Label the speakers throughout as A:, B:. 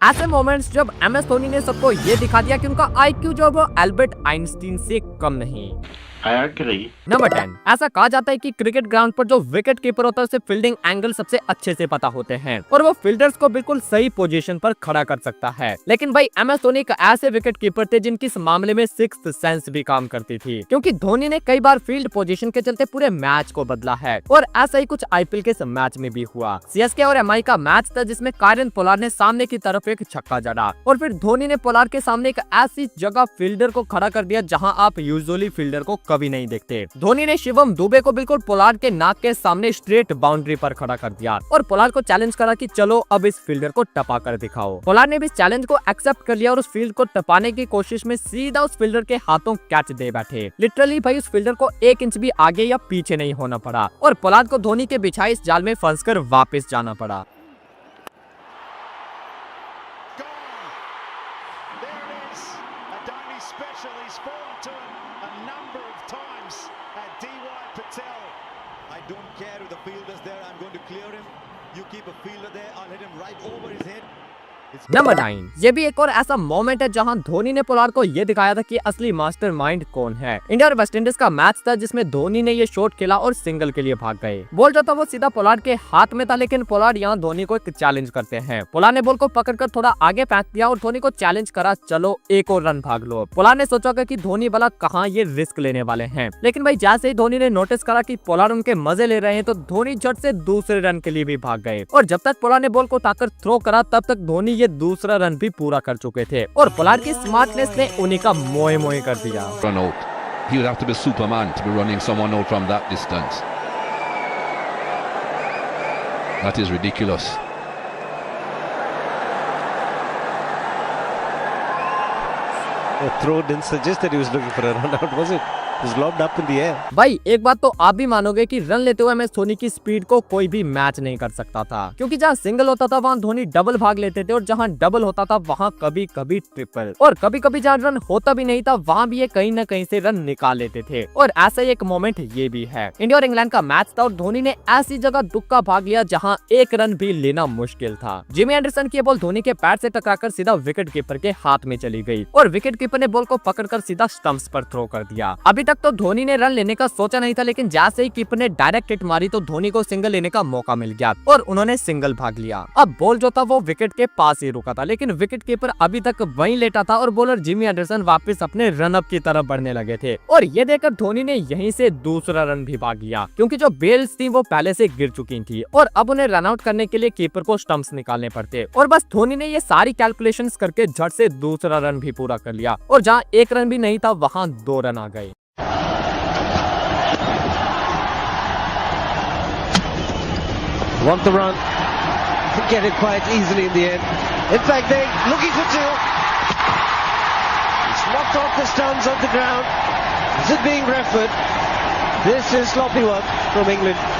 A: ऐसे मोमेंट्स जब MS धोनी ने सबको ये दिखा दिया कि उनका IQ जो वो एल्बर्ट आइंस्टीन से कम नहीं।
B: I agree.
A: नंबर 10, ऐसा कहा जाता है कि क्रिकेट ग्राउंड पर जो विकेट कीपर होता है उसे फील्डिंग एंगल सबसे अच्छे से पता होते हैं और वो फील्डर्स को बिल्कुल सही पोजीशन पर खड़ा कर सकता है। लेकिन भाई MS धोनी एक ऐसे विकेट कीपर थे जिनकी इस मामले में सिक्स्थ सेंस भी काम करती थी, क्योंकि धोनी ने कई बार फील्ड पोजीशन के चलते पूरे मैच को बदला है और ऐसा ही कुछ IPL के इस मैच में भी हुआ। CSK और MI का मैच था जिसमें कायरन पोलार्ड ने सामने की तरफ एक छक्का जड़ा और फिर धोनी ने पोलार्ड के सामने एक ऐसी जगह फील्डर को खड़ा कर दिया जहां आप यूजुअली फील्डर को कभी नहीं देखते। धोनी ने शिवम दुबे को बिल्कुल पोलार्ड के नाक के सामने स्ट्रेट बाउंड्री पर खड़ा कर दिया और पोलार्ड को चैलेंज करा कि चलो अब इस फील्डर को टपा कर दिखाओ। पोलार्ड ने भी इस चैलेंज को एक्सेप्ट कर लिया और उस फील्ड को टपाने की कोशिश में सीधा उस फील्डर के हाथों कैच दे बैठे। लिटरली भाई उस फील्डर को 1 इंच भी आगे या पीछे नहीं होना पड़ा और पोलार्ड को धोनी के बिछाई इस जाल में फंसकर वापस जाना पड़ा।
C: I don't care if the fielder's there, I'm going to clear him. You keep a fielder there, I'll hit him right over his head.
A: Number 9, ये भी एक और ऐसा मोमेंट है जहां धोनी ने पोलार्ड को ये दिखाया था कि असली मास्टरमाइंड कौन है। इंडिया और वेस्टइंडीज का मैच था जिसमें धोनी ने ये शॉट खेला और सिंगल के लिए भाग गए। बॉल जो था वो सीधा पोलार्ड के हाथ में था, लेकिन पोलार्ड यहाँ धोनी को एक चैलेंज करते हैं। पोलार्ड ने बॉल को पकड़कर थोड़ा आगे फेंक दिया और धोनी को चैलेंज करा, चलो एक और रन भाग लो। पोलार्ड ने सोचा कि धोनी वाला कहाँ ये रिस्क लेने वाले हैं, लेकिन भाई जैसे ही धोनी ने नोटिस करा कि पोलार्ड उनके मजे ले रहे हैं तो धोनी झट से दूसरे रन के लिए भी भाग गए और जब तक पोलार्ड ने बॉल को उठाकर थ्रो करा तब तक धोनी ये दूसरा रन भी पूरा कर चुके थे और पोलार्ड की स्मार्टनेस ने उन्हीं का मोए मोए कर दिया।
D: Run out. He would have to be Superman to be running someone out from that distance. That is ridiculous.
E: The throw didn't suggest that he was looking for a run out, was it? It was lobbed up in the air.
A: भाई एक बात तो आप भी मानोगे कि run लेते हुए MS धोनी की स्पीड को कोई भी मैच नहीं कर सकता था, क्योंकि जहाँ सिंगल होता था वहाँ धोनी डबल भाग लेते थे और जहाँ डबल होता था वहाँ कभी कभी ट्रिपल और कभी कभी जहाँ रन होता भी नहीं था वहाँ भी ये कहीं न कहीं से रन निकाल लेते थे। और ऐसा ही एक मोमेंट ये भी है। इंडिया और इंग्लैंड का मैच था और धोनी ने ऐसी जगह दुक्का भाग लिया जहाँ एक रन भी लेना मुश्किल था। जिमी एंडरसन की बॉल धोनी के पैर से टकराकर सीधा विकेट कीपर के हाथ में चली गई और विकेट कीपर ने बॉल को पकड़कर सीधा स्टंप्स पर थ्रो कर दिया। अभी तक तो धोनी ने रन लेने का सोचा नहीं था, लेकिन जैसे ही कीपर ने डायरेक्ट हिट मारी तो धोनी को सिंगल लेने का मौका मिल गया और उन्होंने सिंगल भाग लिया। अब बॉल जो था वो विकेट के पास ही रुका था, लेकिन विकेट कीपर अभी तक वहीं लेटा था और बॉलर जिमी एंडरसन वापस अपने रन अप की तरफ बढ़ने लगे थे और ये देखकर धोनी ने यहीं से दूसरा रन भी भाग लिया, क्योंकि जो बेल्स थी वो पहले से गिर चुकी थी और अब उन्हें रन आउट करने के लिए कीपर को स्टंप्स निकालने पड़ते और बस धोनी ने ये सारी कैलकुलेशंस करके झट से दूसरा रन भी पूरा कर लिया और जहाँ एक रन भी नहीं था वहाँ 2 रन आ गए।
E: Want the run, get it quite easily in the end. In fact, they're looking for 2. It's knocked off the stumps of the ground. Is it being referred? This is sloppy work from England.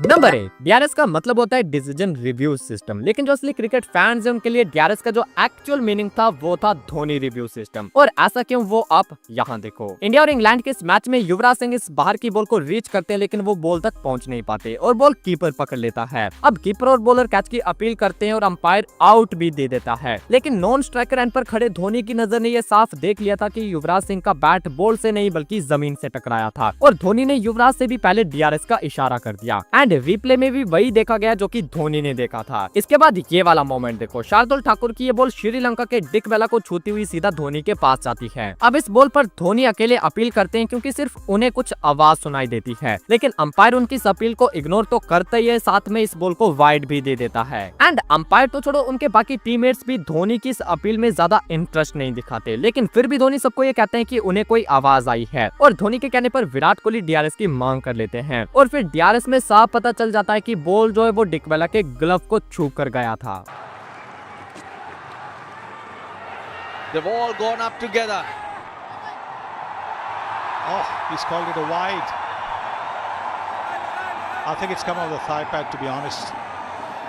A: Number 8, DRS का मतलब होता है decision review system, लेकिन जो असली cricket fans हैं उनके लिए DRS का जो एक्चुअल मीनिंग था वो था धोनी रिव्यू सिस्टम। और ऐसा क्यों वो आप यहाँ देखो। इंडिया और इंग्लैंड के इस मैच में युवराज सिंह इस बाहर की बॉल को रीच करते हैं, लेकिन वो बॉल तक पहुंच नहीं पाते और बॉल कीपर पकड़ लेता है। अब कीपर और बॉलर कैच की अपील करते हैं और अंपायर आउट भी दे देता है, लेकिन नॉन स्ट्राइकर एंड पर खड़े धोनी की नजर ने यह साफ देख लिया था कि युवराज सिंह का बैट बॉल से नहीं बल्कि जमीन से टकराया था और धोनी ने युवराज से भी पहले DRS का इशारा कर दिया एंड रिप्ले में भी वही देखा गया जो कि धोनी ने देखा था। इसके बाद ये वाला मोमेंट देखो, शार्दुल ठाकुर की ये बॉल श्रीलंका के डिक वेला को छूती हुई सीधा धोनी के पास जाती है। अब इस बॉल पर धोनी अकेले अपील करते हैं क्योंकि सिर्फ उन्हें कुछ आवाज सुनाई देती है, लेकिन अंपायर उनकी इस अपील को इग्नोर तो करता ही है, साथ में इस बॉल को वाइड भी दे देता है। एंड अंपायर तो छोड़ो, उनके बाकी टीममेट्स भी धोनी की इस अपील में ज्यादा इंटरेस्ट नहीं दिखाते, लेकिन फिर भी धोनी सबको ये कहते हैं कि उन्हें कोई आवाज आई है और धोनी के कहने पर विराट कोहली DRS की मांग कर लेते हैं और फिर DRS में साफ पता चल जाता है कि बॉल जो है वो डिकवेला के ग्लव को छू कर गया था।
C: They've all gone up together.
F: Oh, he's called it a wide. I think it's come off the thigh pad, to be honest.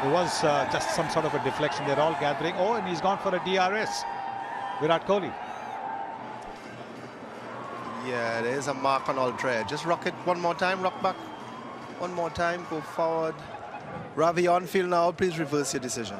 F: There was just some sort of a deflection. They're all gathering. Oh, and he's gone for a DRS. Virat Kohli.
G: Yeah, there is a mark on all tray. Just rock it one more time, rock back. One more time, go forward. Ravi on field now, please reverse your decision.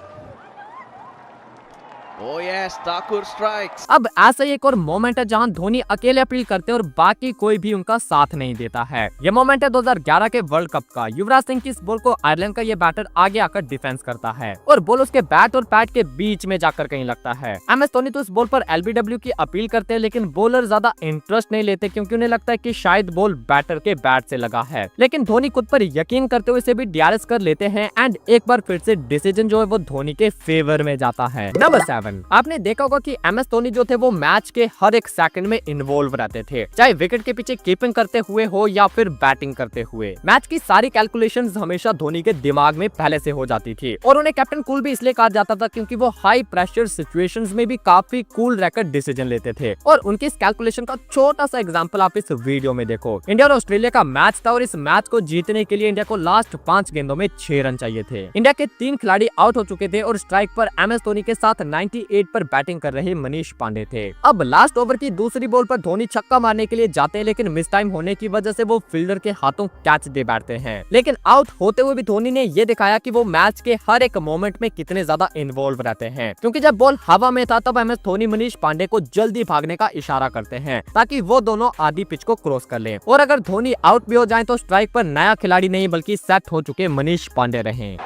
E: Oh yes, Thakur strikes.
A: अब ऐसा ही एक और moment है जहां धोनी अकेले appeal करते हैं और बाकी कोई भी उनका साथ नहीं देता है। ये मोमेंट है 2011 के वर्ल्ड कप का। युवराज सिंह की इस बॉल को आयरलैंड का ये बैटर आगे आकर डिफेंस करता है और बॉल उसके बैट और पैड के बीच में जाकर कहीं लगता है। MS धोनी तो इस बॉल पर LBW की अपील करते हैं, लेकिन बॉलर ज्यादा इंटरेस्ट नहीं लेते क्योंकि उन्हें लगता है कि शायद बॉल बैटर के बैट से लगा है। लेकिन धोनी खुद पर यकीन करते हुए इसे भी DRS कर लेते हैं एंड एक बार फिर से डिसीजन जो है वो धोनी के फेवर में जाता है। नंबर 7, आपने देखा होगा कि MS धोनी जो थे वो मैच के हर एक सेकंड में इन्वॉल्व रहते थे, चाहे विकेट के पीछे कीपिंग करते हुए हो या फिर बैटिंग करते हुए। मैच की सारी कैलकुलेशंस हमेशा धोनी के दिमाग में पहले से हो जाती थी और उन्हें कैप्टन कूल भी इसलिए कहा जाता था क्योंकि वो हाई प्रेशर सिचुएशंस में भी काफी कूल रहकर डिसीजन लेते थे। और उनकी इस कैलकुलेशन का छोटा सा एग्जांपल आप इस वीडियो में देखो। इंडिया और ऑस्ट्रेलिया का मैच था और इस मैच को जीतने के लिए इंडिया को लास्ट 5 गेंदों में 6 रन चाहिए थे। इंडिया के 3 खिलाड़ी आउट हो चुके थे और स्ट्राइक पर MS धोनी के साथ 98 पर बैटिंग कर रहे मनीष पांडे थे। अब लास्ट ओवर की दूसरी बॉल पर धोनी छक्का मारने के लिए जाते हैं, लेकिन मिस टाइम होने की वजह से वो फील्डर के हाथों कैच दे बैठते हैं। लेकिन आउट होते हुए भी धोनी ने ये दिखाया कि वो मैच के हर एक मोमेंट में कितने ज्यादा इन्वॉल्व रहते हैं, क्योंकि जब बॉल हवा में था तब MS धोनी मनीष पांडे को जल्दी भागने का इशारा करते हैं ताकि वो दोनों आधी पिच को क्रॉस कर लें और अगर धोनी आउट भी हो जाए तो स्ट्राइक पर नया खिलाड़ी नहीं बल्कि सेट हो चुके मनीष पांडे रहे।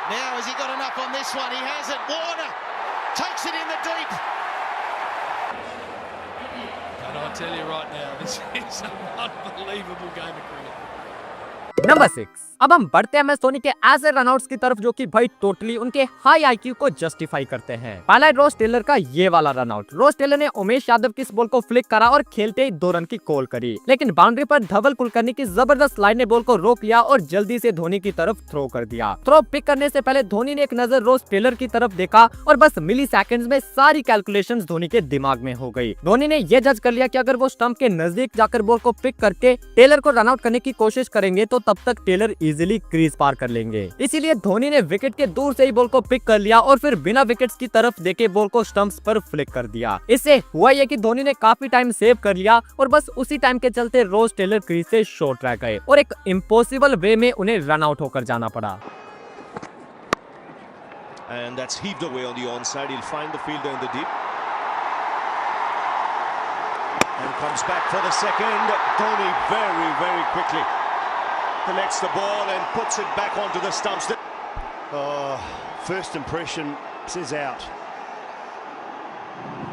B: Now has he got enough on this one? He has it. Warner takes it in the deep.
H: And I'll tell you right now, this is an unbelievable game of cricket.
A: Number 6, अब हम बढ़ते हैं MS Dhoni के ऐसे run-outs की तरफ जो कि भाई टोटली उनके हाई IQ को जस्टिफाई करते हैं। पहला है रोज टेलर का ये वाला रनआउट। रोज टेलर ने उमेश यादव की इस बॉल को फ्लिक करा और खेलते ही 2 रन की कॉल करी, लेकिन बाउंड्री पर धवल कुलकर्णी की जबरदस्त स्लाइड ने बॉल को रोक लिया और जल्दी से धोनी की तरफ थ्रो कर दिया। थ्रो पिक करने से पहले धोनी ने एक नजर रोज टेलर की तरफ देखा और बस मिली सेकेंड में सारी कैलकुलेशंस धोनी के दिमाग में हो गई। धोनी ने यह जज कर लिया कि अगर वो स्टंप के नजदीक जाकर बॉल को पिक करके टेलर को रनआउट करने की कोशिश करेंगे तो तब तक टेलर इजीली क्रीज पार कर लेंगे। इसीलिए धोनी ने विकेट के दूर से ही बॉल को पिक कर लिया और फिर बिना विकेट्स की तरफ देखे बॉल को स्टंप्स पर फ्लिक कर दिया। इससे हुआ ये कि धोनी ने काफी टाइम सेव कर लिया और बस उसी टाइम के चलते रोज टेलर क्रीज से शॉर्ट रह गए और एक इम्पॉसिबल वे में उन्हें रन आउट होकर जाना पड़ा।
I: And that's heaved away on the onside. He'll find the fielder in the deep. And comes back for the second. Dhoni very, very quickly collects the ball and puts it back onto the stumps.
B: First impression is out.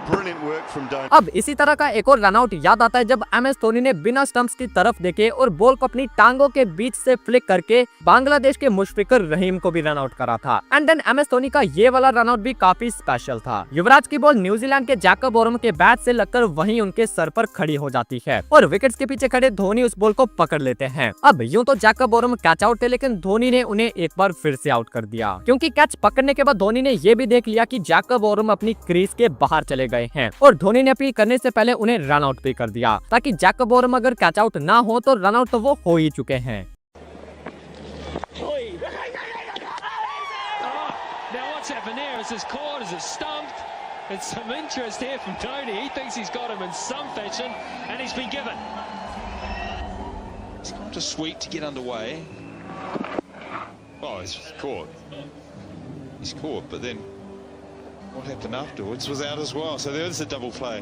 B: Brilliant work from Dhoni.
A: अब इसी तरह का एक और runout याद आता है जब MS धोनी ने बिना स्टंप्स की तरफ देखे और बॉल को अपनी टांगों के बीच से फ्लिक करके बांग्लादेश के मुशफिकुर रहीम को भी रनआउट करा था। एंड देन MS धोनी का ये वाला रनआउट भी काफी स्पेशल था। युवराज की बॉल न्यूजीलैंड के जैकब वॉर्म के बैट से लगकर वहीं उनके सर पर खड़ी हो जाती है और विकेट्स के पीछे खड़े धोनी उस बॉल को पकड़ लेते हैं। अब यूं तो जैकब वॉर्म कैच आउट थे, लेकिन धोनी ने उन्हें एक बार फिर से आउट कर दिया क्योंकि कैच पकड़ने के बाद धोनी ने ये भी देख लिया कि जैकब वॉर्म अपनी क्रीज के बाहर चले गए हैं और धोनी ने अपील करने से पहले उन्हें रन आउट भी कर दिया ताकि जैकब वॉर्म अगर कैच आउट ना हो तो रन आउट तो वो हो ही चुके हैं।
H: Now what's happened here? Is this caught? Is it stumped? It's some interest here from Dhoni. He thinks he's got him in some fashion, and he's been given.
I: He's gone to sweep to get underway. Oh, he's caught. He's caught, but then what happened afterwards was out as well. So there is a double play.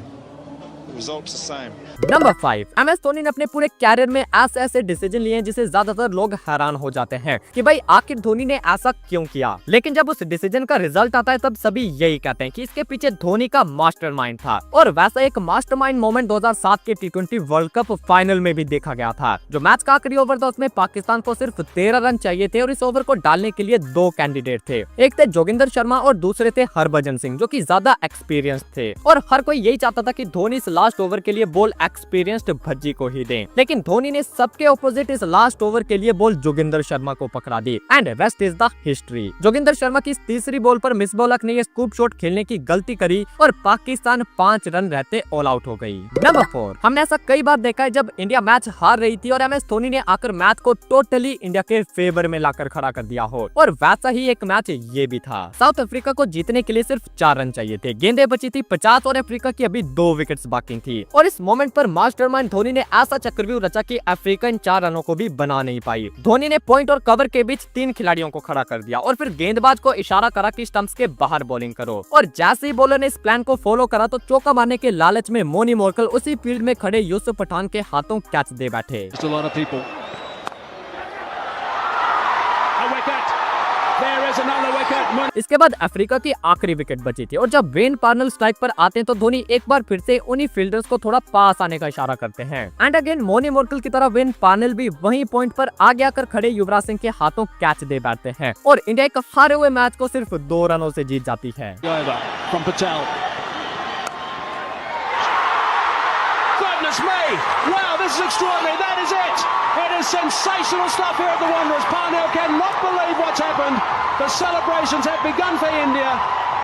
I: The result's the same.
A: Number 5, MS Dhoni ने अपने पूरे career में ऐसे ऐसे decision लिए हैं जिसे ज्यादातर लोग हैरान हो जाते हैं कि भाई आखिर धोनी ने ऐसा क्यों किया। लेकिन जब उस डिसीजन का रिजल्ट आता है तब सभी यही कहते हैं कि इसके पीछे धोनी का मास्टरमाइंड था। और वैसा एक मास्टरमाइंड मोमेंट 2007 के T20 वर्ल्ड कप फाइनल में भी देखा गया था। जो मैच का आखिरी ओवर था उसमें पाकिस्तान को सिर्फ 13 रन चाहिए थे और इस ओवर को डालने के लिए 2 कैंडिडेट थे। एक थे जोगिंदर शर्मा और दूसरे थे हरभजन सिंह जो कि ज्यादा एक्सपीरियंस थे और हर कोई यही चाहता था कि धोनी इस लास्ट ओवर के लिए बॉल एक्सपीरियंस्ड भज्जी को ही दें। लेकिन धोनी ने सबके ऑपोजिट इस लास्ट ओवर के लिए बॉल जोगिंदर शर्मा को पकड़ा दी and rest is the history. Joginder Sharma की इस तीसरी बॉल पर मिसबॉलक ने स्कूप शॉट खेलने की गलती करी और पाकिस्तान 5 रन रहते ऑल आउट हो गई। नंबर 4, हमने ऐसा कई बार देखा है जब इंडिया मैच हार रही थी और MS धोनी ने आकर मैच को टोटली इंडिया के फेवर में लाकर खड़ा कर दिया हो और वैसा ही एक मैच ये भी था। साउथ अफ्रीका को जीतने के लिए सिर्फ 4 रन चाहिए थे, गेंदें बची थी 50 और अफ्रीका की अभी 2 विकेट्स बाकी शॉकिंग थी। और इस मोमेंट पर मास्टरमाइंड धोनी ने ऐसा चक्रव्यूह रचा कि अफ्रीका इन 4 रनों को भी बना नहीं पाई। धोनी ने पॉइंट और कवर के बीच 3 खिलाड़ियों को खड़ा कर दिया और फिर गेंदबाज को इशारा करा कि स्टंप्स के बाहर बॉलिंग करो। और जैसे ही बॉलर ने इस प्लान को फॉलो करा तो चौका मारने के लालच में मोनी मोरकल उसी फील्ड में खड़े यूसुफ पठान के हाथों कैच दे बैठे। इसके बाद अफ्रीका की आखिरी विकेट बची थी और जब वेन पार्नेल स्ट्राइक पर आते हैं तो धोनी एक बार फिर से उन्हीं फील्डर्स को थोड़ा पास आने का इशारा करते हैं। एंड अगेन मोनी मोरकल की तरह वेन पार्नेल भी वही पॉइंट पर आगे आकर खड़े युवराज सिंह के हाथों कैच दे बैठते हैं और इंडिया एक हारे हुए मैच को सिर्फ 2 रनों से जीत जाती है।
H: Goodness me! Wow, this is extraordinary. That is it. It is sensational stuff here at the Wanderers. Parnell cannot believe what's happened. The celebrations have begun for India.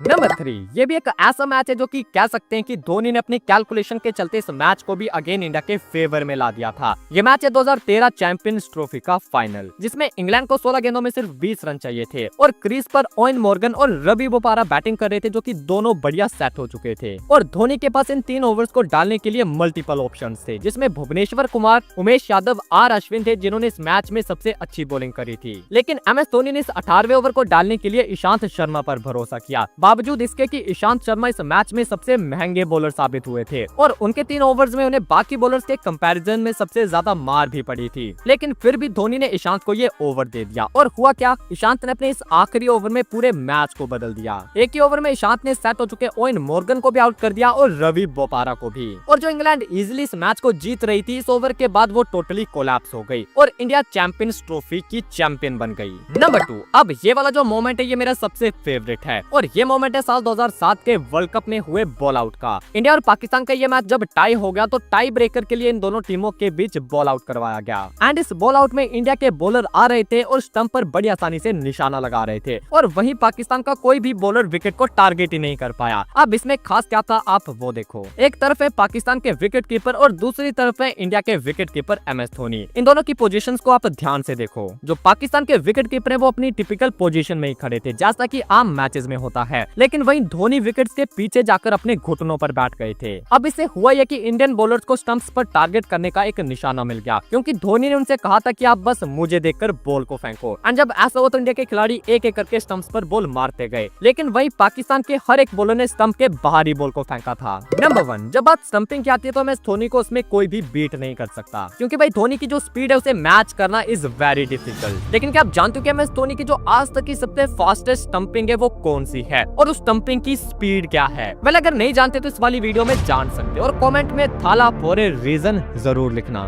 A: Number 3, ये भी एक ऐसा मैच है जो कि कह सकते हैं कि धोनी ने अपनी कैलकुलेशन के चलते इस मैच को भी अगेन इंडिया के फेवर में ला दिया था। ये मैच है 2013 चैंपियंस ट्रॉफी का फाइनल, जिसमें इंग्लैंड को 16 गेंदों में सिर्फ 20 रन चाहिए थे और क्रीज पर ओवेन मॉर्गन और रवि बोपारा बैटिंग कर रहे थे, जो कि दोनों बढ़िया सेट हो चुके थे। और धोनी के पास इन 3 ओवर्स को डालने के लिए मल्टीपल ऑप्शंस थे, जिसमें भुवनेश्वर कुमार, उमेश यादव, आर अश्विन थे, जिन्होंने इस मैच में सबसे अच्छी बॉलिंग करी थी। लेकिन MS धोनी ने इस 18वें ओवर को डालने के लिए ईशांत शर्मा पर भरोसा किया, बावजूद इसके कि ईशांत शर्मा इस मैच में सबसे महंगे बॉलर साबित हुए थे और उनके 3 ओवर्स में उन्हें बाकी बॉलर्स के कंपैरिजन में सबसे ज्यादा मार भी पड़ी थी। लेकिन फिर भी धोनी ने ईशांत को ये ओवर दे दिया और हुआ क्या, ईशांत ने अपने इस आखिरी ओवर में पूरे मैच को बदल दिया। एक ही ओवर में ईशांत ने सेट हो चुके ओवेन मॉर्गन को भी आउट कर दिया और रवि बोपारा को भी। और जो इंग्लैंड इजीली इस मैच को जीत रही थी, इस ओवर के बाद वो टोटली कोलैप्स हो गई और इंडिया चैंपियंस ट्रॉफी की चैंपियन बन गई। नंबर 2, अब ये वाला जो मोमेंट है ये मेरा सबसे फेवरेट है और ये मोमेंट है साल 2007 के वर्ल्ड कप में हुए बॉल आउट का। इंडिया और पाकिस्तान का ये मैच जब टाई हो गया तो टाई ब्रेकर के लिए इन दोनों टीमों के बीच बॉल आउट करवाया गया। एंड इस बॉल आउट में इंडिया के बॉलर आ रहे थे और स्टंप पर बड़ी आसानी से निशाना लगा रहे थे और वहीं पाकिस्तान का कोई भी बॉलर विकेट को टारगेट ही नहीं कर पाया। अब इसमें खास क्या था आप वो देखो। एक तरफ है पाकिस्तान के विकेट कीपर और दूसरी तरफ है इंडिया के विकेट कीपर MS धोनी। इन दोनों की पोजीशंस को आप ध्यान से देखो। जो पाकिस्तान के विकेट कीपर है वो अपनी टिपिकल पोजीशन में ही खड़े थे, जैसा कि आम मैचेस में होता है, लेकिन वहीं धोनी विकेट्स के पीछे जाकर अपने घुटनों पर बैठ गए थे। अब इससे हुआ यह कि इंडियन बॉलर्स को स्टंप्स पर टारगेट करने का एक निशाना मिल गया, क्योंकि धोनी ने उनसे कहा था कि आप बस मुझे देखकर बॉल को फेंको। एंड जब ऐसा हुआ तो इंडिया के खिलाड़ी एक एक करके स्टंप्स पर बॉल मारते गए, लेकिन वहीं पाकिस्तान के हर एक बॉलर ने स्टंप के बाहरी बॉल को फेंका था। नंबर 1, जब बात स्टंपिंग की आती है तो MS धोनी को उसमें कोई भी बीट नहीं कर सकता, क्योंकि भाई धोनी की जो स्पीड है उसे मैच करना इज वेरी डिफिकल्ट। लेकिन क्या आप जानते हो कि MS धोनी की जो आज तक की सबसे फास्टेस्ट स्टंपिंग है वो कौन सी है और उस स्टंपिंग की स्पीड क्या है? वेल, अगर नहीं जानते तो इस वाली वीडियो में जान सकते हो और कमेंट में थाला फॉर ए रीजन जरूर लिखना।